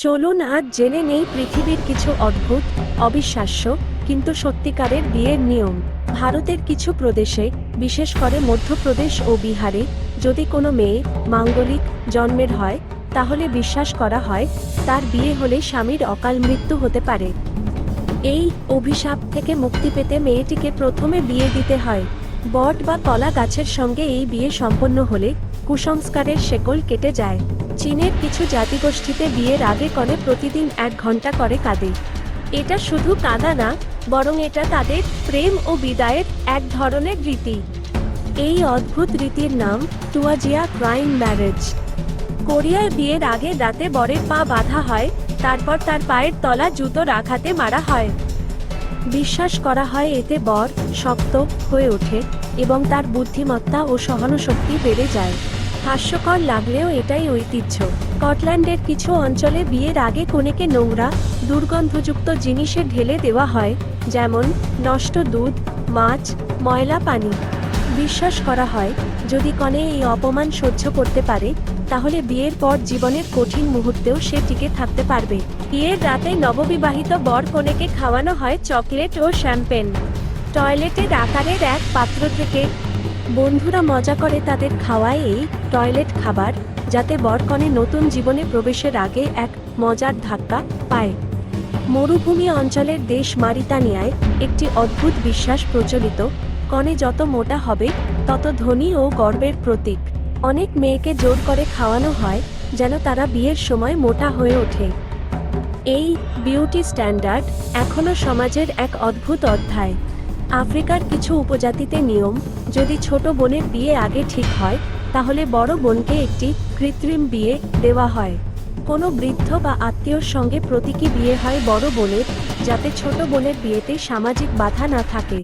চলুন আজ জেনে নেই পৃথিবীর কিছু অদ্ভুত, অবিশ্বাস্য কিন্তু সত্যিকারের বিয়ের নিয়ম। ভারতের কিছু প্রদেশে, বিশেষ করে মধ্যপ্রদেশ ও বিহারে, যদি কোনো মেয়ে মাঙ্গলিক জন্মের হয়, তাহলে বিশ্বাস করা হয় তার বিয়ে হলে স্বামীর অকাল মৃত্যু হতে পারে। এই অভিশাপ থেকে মুক্তি পেতে মেয়েটিকে প্রথমে বিয়ে দিতে হয়। বট বা কলা গাছের সঙ্গে এই বিয়ে সম্পন্ন হলে কুসংস্কারের শেকল কেটে যায়। চীনের কিছু জাতিগোষ্ঠীতে বিয়ের আগে কনে প্রতিদিন 1 ঘন্টা করে কাঁদে। এটা শুধু কাঁদা না, বরং এটা তাদের প্রেম ও বিদায়ের এক ধরনের রীতি। এই অদ্ভুত রীতির নাম টুয়াজিয়া ক্রাইম ম্যারেজ। কোরিয়ায় বিয়ের আগে রাতে বরের পা বাঁধা হয়, তারপর তার পায়ের তলা জুতোর আঘাতে মারা হয়। বিশ্বাস করা হয় এতে বর শক্ত হয়ে ওঠে এবং তার বুদ্ধিমত্তা ও সহনশক্তি বেড়ে যায়। হাস্যকর লাগলেও এটাই ঐতিহ্য। স্কটল্যান্ডের কিছু অঞ্চলে বিয়ের আগে কনেকে নোংরা, দুর্গন্ধযুক্ত জিনিসে ঢেলে দেওয়া হয়, যেমন নষ্ট দুধ, মাছ, ময়লা পানি। বিশ্বাস করা হয় যদি কনে এই অপমান সহ্য করতে পারে, তাহলে বিয়ের পর জীবনের কঠিন মুহূর্তেও সে টিকে থাকতে পারবে। বিয়ের রাতে নববিবাহিত বর কনেকে খাওয়ানো হয় চকলেট ও শ্যাম্পেন। টয়লেটের আকারের এক পাত্র থেকে। বন্ধুরা মজা করে তাদের খাওয়ায় এই টয়লেট খাবার, যাতে বর কনে নতুন জীবনে প্রবেশের আগে এক মজার ধাক্কা পায়। মরুভূমি অঞ্চলের দেশ মারিতানিয়ায় একটি অদ্ভুত বিশ্বাস প্রচলিত, কনে যত মোটা হবে তত ধনী ও গর্বের প্রতীক। অনেক মেয়েকে জোর করে খাওয়ানো হয় যেন তারা বিয়ের সময় মোটা হয়ে ওঠে। এই বিউটি স্ট্যান্ডার্ড এখনও সমাজের এক অদ্ভুত অধ্যায়। আফ্রিকার কিছু উপজাতিতে নিয়ম, যদি ছোট বোনের বিয়ে আগে ঠিক হয়, তাহলে বড় বোনকে একটি কৃত্রিম বিয়ে দেওয়া হয়। কোনো বৃদ্ধ বা আত্মীয়র সঙ্গে প্রতীকী বিয়ে হয় বড় বোনের, যাতে ছোট বোনের বিয়েতে সামাজিক বাধা না থাকে।